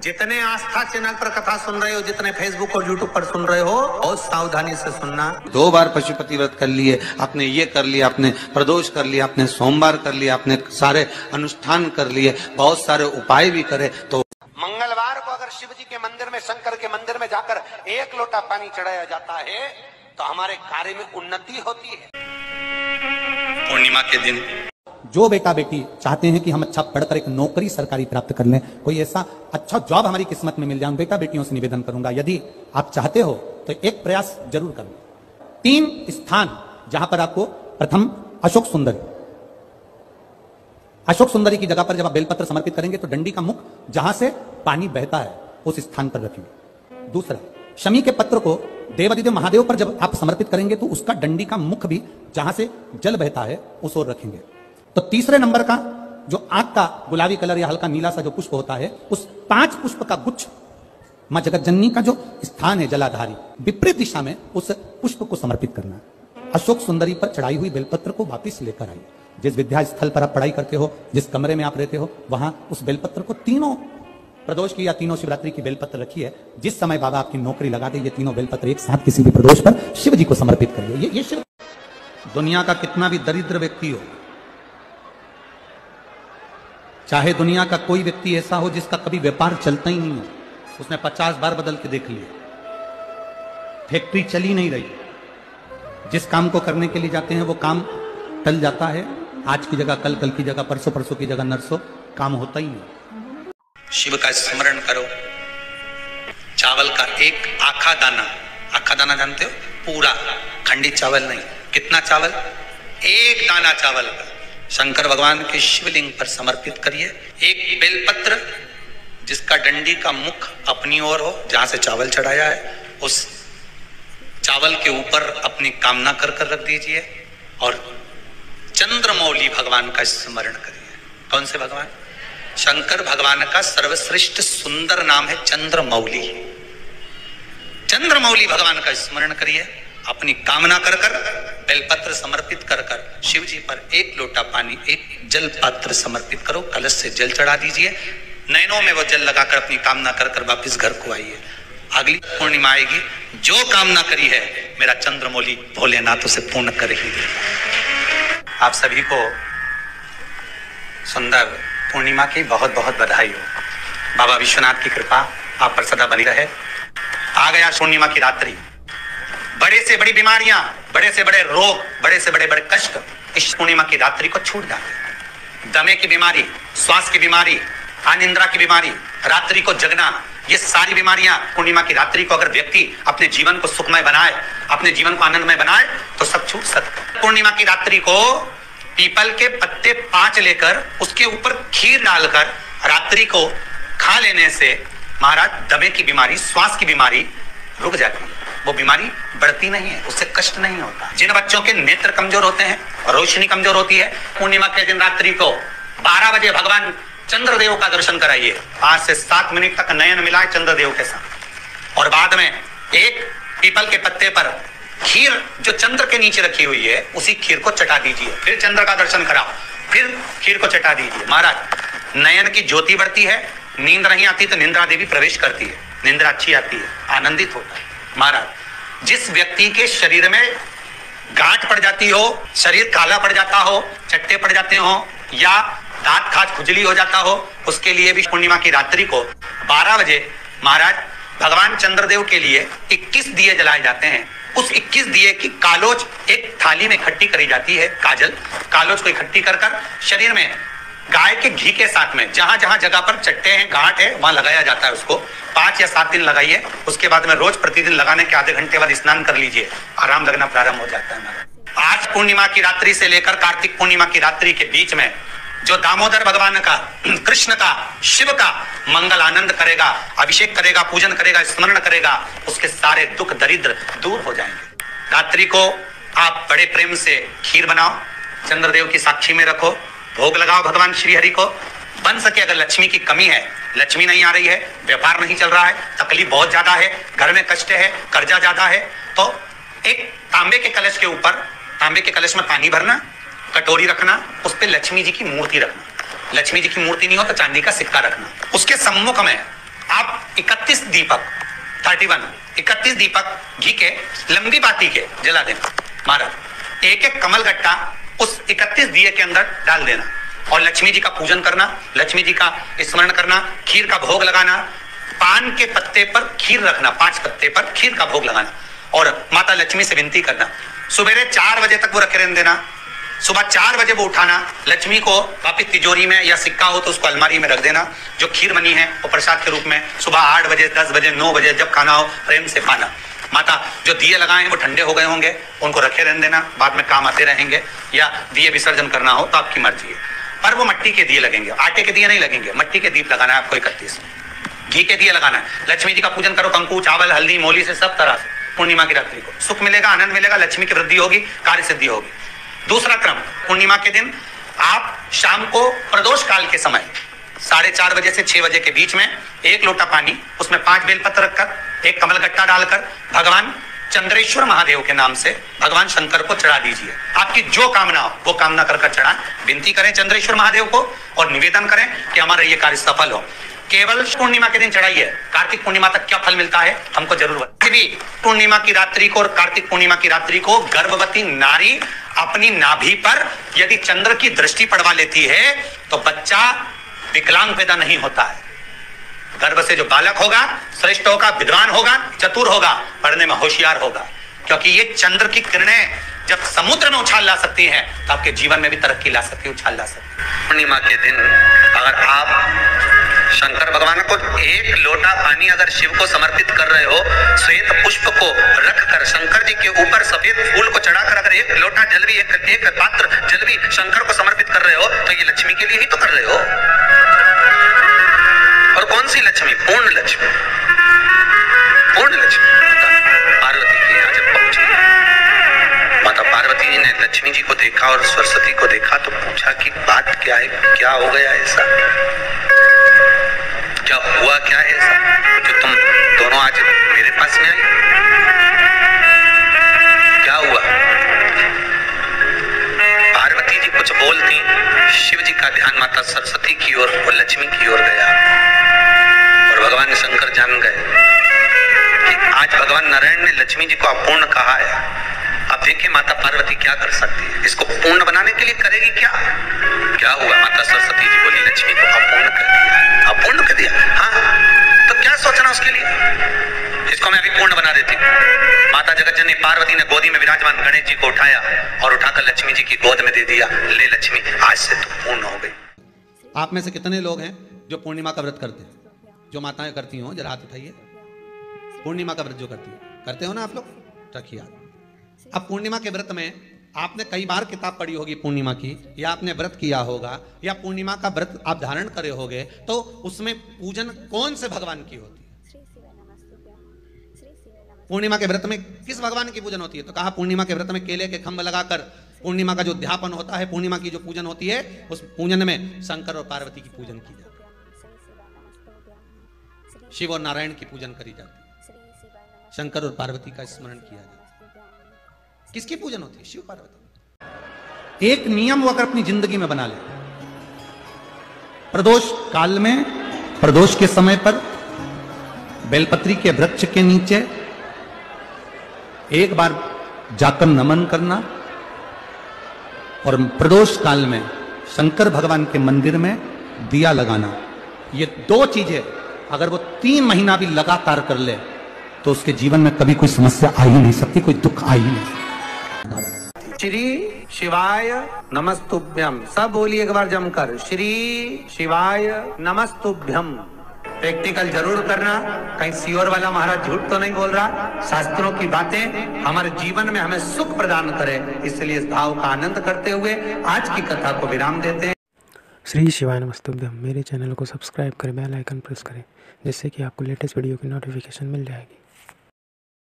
जितने आस्था चैनल पर कथा सुन रहे हो, जितने फेसबुक और यूट्यूब पर सुन रहे हो, बहुत सावधानी से सुनना। 2 बार पशुपति व्रत कर लिए, आपने ये कर लिया, आपने प्रदोष कर लिया, आपने सोमवार कर लिया, आपने सारे अनुष्ठान कर लिए, बहुत सारे उपाय भी करे, तो मंगलवार को अगर शिव जी के मंदिर में, शंकर के मंदिर में जाकर 1 लोटा पानी चढ़ाया जाता है तो हमारे कार्य में उन्नति होती है। पूर्णिमा के दिन जो बेटा बेटी चाहते हैं कि हम अच्छा पढ़कर एक नौकरी सरकारी प्राप्त कर लें, कोई ऐसा अच्छा जॉब हमारी किस्मत में मिल जाए, बेटा बेटियों से निवेदन करूंगा, यदि आप चाहते हो तो एक प्रयास जरूर करें। 3 स्थान जहां पर आपको, प्रथम अशोक सुंदरी की जगह पर जब आप बेलपत्र समर्पित करेंगे तो डंडी का मुख जहां से पानी बहता है उस स्थान पर रखेंगे। दूसरा, शमी के पत्र को देवादिदेव महादेव पर जब आप समर्पित करेंगे तो उसका डंडी का मुख भी जहां से जल बहता है उस ओर रखेंगे। तो तीसरे नंबर का जो आंख का गुलाबी कलर या हल्का नीला सा जो पुष्प होता है, उस 5 पुष्प का गुच्छ मां जगतजननी का जो स्थान है जलाधारी, विपरीत दिशा में उस पुष्प को समर्पित करना है। अशोक सुंदरी पर चढ़ाई हुई बेलपत्र को वापस लेकर आइए। जिस विद्या स्थल पर आप पढ़ाई करते हो, जिस कमरे में आप रहते हो, वहां उस बेलपत्र को, तीनों प्रदोष की या तीनों शिवरात्रि की बेलपत्र रखी है। जिस समय बाबा आपकी नौकरी लगा दे, ये तीनों बेलपत्र एक साथ किसी भी प्रदोष पर शिव जी को समर्पित करिए। ये शिव, दुनिया का कितना भी दरिद्र व्यक्ति हो, चाहे दुनिया का कोई व्यक्ति ऐसा हो जिसका कभी व्यापार चलता ही नहीं हो, उसने 50 बार बदल के देख लिया, फैक्ट्री चली नहीं रही, जिस काम को करने के लिए जाते हैं वो काम टल जाता है, आज की जगह कल, कल की जगह परसों, परसों की जगह नरसों, काम होता ही नहीं। शिव का स्मरण करो। चावल का एक आखा दाना जानते हो, पूरा खंडित चावल नहीं, कितना चावल, 1 दाना चावल का शंकर भगवान के शिवलिंग पर समर्पित करिए। एक बेलपत्र जिसका डंडी का मुख अपनी ओर हो, जहां से चावल चढ़ाया है, उस चावल के ऊपर अपनी कामना कर रख दीजिए और चंद्रमौली भगवान का स्मरण करिए। कौन से भगवान? शंकर भगवान का सर्वश्रेष्ठ सुंदर नाम है चंद्रमौली। चंद्रमौली भगवान का स्मरण करिए, अपनी कामना कर बेलपत्र समर्पित कर शिव जी पर 1 लोटा पानी, 1 जल पात्र समर्पित करो, कलश से जल चढ़ा दीजिए, नयनों में वो जल लगाकर अपनी कामना कर वापिस घर को आइए। अगली पूर्णिमा आएगी, जो कामना करी है मेरा चंद्रमौली भोलेनाथ उसे पूर्ण कर ही दे। आप सभी को सुंदर पूर्णिमा की बहुत बहुत बधाई हो। बाबा विश्वनाथ की कृपा आप पर सदा बनी रहे। आ गया पूर्णिमा की रात्रि, बड़े से बड़ी बीमारियां, बड़े से बड़े रोग, बड़े से बड़े बड़े कष्ट इस पूर्णिमा की रात्रि को छूट जाते हैं। दमे की बीमारी, श्वास की बीमारी, अनिद्रा की बीमारी, रात्रि को जगना, ये सारी बीमारियां पूर्णिमा की रात्रि को अगर व्यक्ति अपने जीवन को सुखमय बनाए, अपने जीवन को आनंदमय बनाए तो सब छूट सकता। पूर्णिमा की रात्रि को पीपल के पत्ते 5 लेकर उसके ऊपर खीर डालकर रात्रि को खा लेने से महाराज दमे की बीमारी, श्वास की बीमारी रुक जाती है, वो बीमारी बढ़ती नहीं है, उससे कष्ट नहीं होता। जिन बच्चों के नेत्र कमजोर होते हैं, रोशनी कमजोर होती है, पूर्णिमा के दिन रात्रि को 12 बजे भगवान चंद्रदेव का दर्शन कराइए। 5 से 7 मिनट तक नयन मिलाए चंद्रदेव के साथ, और बाद में एक पीपल के पत्ते पर खीर जो चंद्र के नीचे रखी हुई है उसी खीर को चटा दीजिए। फिर चंद्र का दर्शन कराओ, फिर खीर को चटा दीजिए। महाराज नयन की ज्योति बढ़ती है, नींद नहीं आती तो निंद्रा देवी प्रवेश करती है, निंद्रा अच्छी आती है, आनंदित होता है। महाराज जिस व्यक्ति के शरीर में गांठ पड़ जाती हो, शरीर काला पड़ जाता हो, चट्टे पड़ जाते हो या दांत खाज खुजली हो जाता हो, उसके लिए भी पूर्णिमा की रात्रि को 12 बजे महाराज भगवान चंद्रदेव के लिए 21 दिए जलाए जाते हैं। उस 21 दिए की कालोज एक थाली में इकट्ठी करी जाती है, कालोज को इकट्ठी कर शरीर में गाय के घी के साथ में जहां जहां जगह पर चट्टे हैं, गांठ है, वहां लगाया जाता है। उसको 5 या 7 दिन लगाइए, उसके बाद में रोज प्रतिदिन लगाने के आधे घंटे बाद स्नान कर लीजिए, आराम लगना प्रारंभ हो जाता है। आज पूर्णिमा की रात्रि से लेकर कार्तिक पूर्णिमा की रात्रि के बीच में जो दामोदर भगवान का, कृष्ण का, शिव का मंगल आनंद करेगा, अभिषेक करेगा, पूजन करेगा, स्मरण करेगा, उसके सारे दुख दरिद्र दूर हो जाएंगे। रात्रि को आप बड़े प्रेम से खीर बनाओ, चंद्रदेव की साक्षी में रखो, भोग लगाओ भगवान श्री हरि को। बन सके अगर लक्ष्मी की कमी है, लक्ष्मी नहीं आ रही है, व्यापार नहीं चल रहा है, तकलीफ बहुत ज्यादा है, घर में कष्ट है, कर्जा ज्यादा है, तो एक तांबे के कलश के ऊपर, तांबे के कलश में पानी भरना, कटोरी रखना, उस पे लक्ष्मी जी की मूर्ति रखना। लक्ष्मी जी की मूर्ति नहीं हो तो चांदी का सिक्का रखना। उसके सम्मुख में 31 दीपक 31 दीपक घी के लंबी बाती के जला देना। महाराज एक एक कमल गट्टा उस 31 दिए के अंदर डाल देना और लक्ष्मी जी का पूजन करना, लक्ष्मी जी का स्मरण करना, खीर का भोग लगाना, पान के पत्ते पर खीर रखना, 5 पत्ते पर खीर का भोग लगाना और माता लक्ष्मी से विनती करना। सुबह 4 बजे तक वो रखे रहने देना, सुबह 4 बजे वो उठाना, लक्ष्मी को वापिस तिजोरी में या सिक्का हो तो उसको अलमारी में रख देना। जो खीर बनी है वो प्रसाद के रूप में सुबह 8 बजे 10 बजे 9 बजे जब खाना हो प्रेम से खाना। माता जो दिए लगाए हैं वो ठंडे हो गए होंगे, उनको रखे रहने देना, बाद में काम आते रहेंगे, या दिए विसर्जन करना हो तो आपकी मर्जी है। पर वो मिट्टी के दिए लगेंगे, आटे के दिए नहीं लगेंगे, मिट्टी के दीप लगाना है आपको। 31 घी के दिए लगाना है। लक्ष्मी जी का पूजन करो, कंकु चावल हल्दी मोली से सब तरह से। पूर्णिमा की रात्रि को सुख मिलेगा, आनंद मिलेगा, लक्ष्मी की वृद्धि होगी, कार्य सिद्धि होगी। दूसरा क्रम, पूर्णिमा के दिन आप शाम को प्रदोष काल के समय 4:30 बजे से 6 बजे के बीच में 1 लोटा पानी, उसमें 5 बेलपत्र रखकर 1 कमल गट्टा डालकर भगवान चंद्रेश्वर महादेव के नाम से भगवान शंकर को चढ़ा दीजिए। आपकी जो कामना हो वो कामना कर चढ़ाएं, विनती करें चंद्रेश्वर महादेव को और निवेदन करें कि हमारा ये कार्य सफल हो। केवल पूर्णिमा के दिन चढ़ाइए, कार्तिक पूर्णिमा तक क्या फल मिलता है हमको जरूर बताइए। पूर्णिमा की रात्रि को और कार्तिक पूर्णिमा की रात्रि को गर्भवती नारी अपनी नाभि पर यदि चंद्र की दृष्टि पड़वा लेती है तो बच्चा विकलांग पैदा नहीं होता है। गर्भ से जो बालक होगा श्रेष्ठ होगा, विद्वान होगा, चतुर होगा, पढ़ने में होशियार होगा, क्योंकि ये चंद्र की किरणें जब समुद्र में उछाल ला सकती हैं तो आपके जीवन में भी तरक्की ला सकती है, उछाल ला सकती है। पूर्णिमा के दिन अगर आप शंकर भगवान को 1 लोटा पानी अगर शिव को समर्पित कर रहे हो, श्वेत पुष्प को रखकर शंकर जी के ऊपर सफेद फूल को चढ़ाकर अगर 1 लोटा जल भी एक पात्र जल भी शंकर को समर्पित कर रहे हो तो ये लक्ष्मी के लिए ही तो कर रहे हो। और कौन सी लक्ष्मी? पूर्ण लक्ष्मी। पूर्ण लक्ष्मी पार्वती के यहाँ जब पहुंची, माता पार्वती जी ने लक्ष्मी जी को देखा और सरस्वती को देखा तो पूछा कि बात क्या है, क्या हो गया ऐसा, क्या हुआ, क्या है ऐसा जो तुम दोनों आज मेरे पास में आई, क्या हुआ? पार्वती जी कुछ बोलती, शिव जी का ध्यान माता सरस्वती की ओर और लक्ष्मी की ओर गया और भगवान शंकर जान गए कि आज भगवान नारायण ने लक्ष्मी जी को अपूर्ण कहा है। अब देखिए माता पार्वती क्या कर सकती है, इसको पूर्ण बनाने के लिए करेगी क्या? क्या हुआ? माता सरस्वती जी बोली लक्ष्मी को अपूर्ण कर दिया। अपूर्ण कर दिया? हाँ, तो क्या सोचना उसके लिए, इसको मैं अभी पूर्ण बना देती हूँ। माता जगतजननी पार्वती ने गोदी में विराजमान गणेश जी को उठाया और उठाकर लक्ष्मी जी की गोद में दे दिया। ले लक्ष्मी, आज से तू पूर्ण हो गई। आप में से कितने लोग हैं जो पूर्णिमा का व्रत करते हैं? जो माताएं करती हो जरा हाथ उठाइए। पूर्णिमा का व्रत जो करते हो ना आप लोग, रखिए हाथ। अब पूर्णिमा के व्रत में आपने कई बार किताब पढ़ी होगी पूर्णिमा की, या आपने व्रत किया होगा, या पूर्णिमा का व्रत आप धारण करे होगे, तो उसमें पूजन कौन से भगवान की होती है? पूर्णिमा के व्रत में किस भगवान की पूजन होती है? तो कहा पूर्णिमा के व्रत में केले के खंभ लगाकर पूर्णिमा का जो अध्यापन होता है, पूर्णिमा की जो पूजन होती है, उस पूजन में शंकर और पार्वती की पूजन की जाती है, शिव और नारायण की पूजन करी जाती है, शंकर और पार्वती का स्मरण किया जाता है। किसकी पूजन होती है? शिव पार्वती। एक नियम वो अगर अपनी जिंदगी में बना ले, प्रदोष काल में, प्रदोष के समय पर बेलपत्री के वृक्ष के नीचे एक बार जाकर नमन करना, और प्रदोष काल में शंकर भगवान के मंदिर में दिया लगाना। ये 2 चीजें अगर वो 3 महीना भी लगातार कर ले तो उसके जीवन में कभी कोई समस्या आ ही नहीं सकती, कोई दुख आ ही नहीं सकता। श्री शिवाय नमस्तुभ्यम, सब बोलिए एक बार जमकर, श्री शिवाय नमस्तुभ्यम। प्रैक्टिकल जरूर करना, कहीं सियोर वाला महाराज झूठ तो नहीं बोल रहा। शास्त्रों की बातें हमारे जीवन में हमें सुख प्रदान करे, इसलिए इस भाव का आनंद करते हुए आज की कथा को विराम देते हैं। श्री शिवाय नमस्तुभ्यम। मेरे चैनल को सब्सक्राइब करें, बेल आइकन प्रेस करें, जिससे कि आपको लेटेस्ट वीडियो की नोटिफिकेशन मिल जाएगी।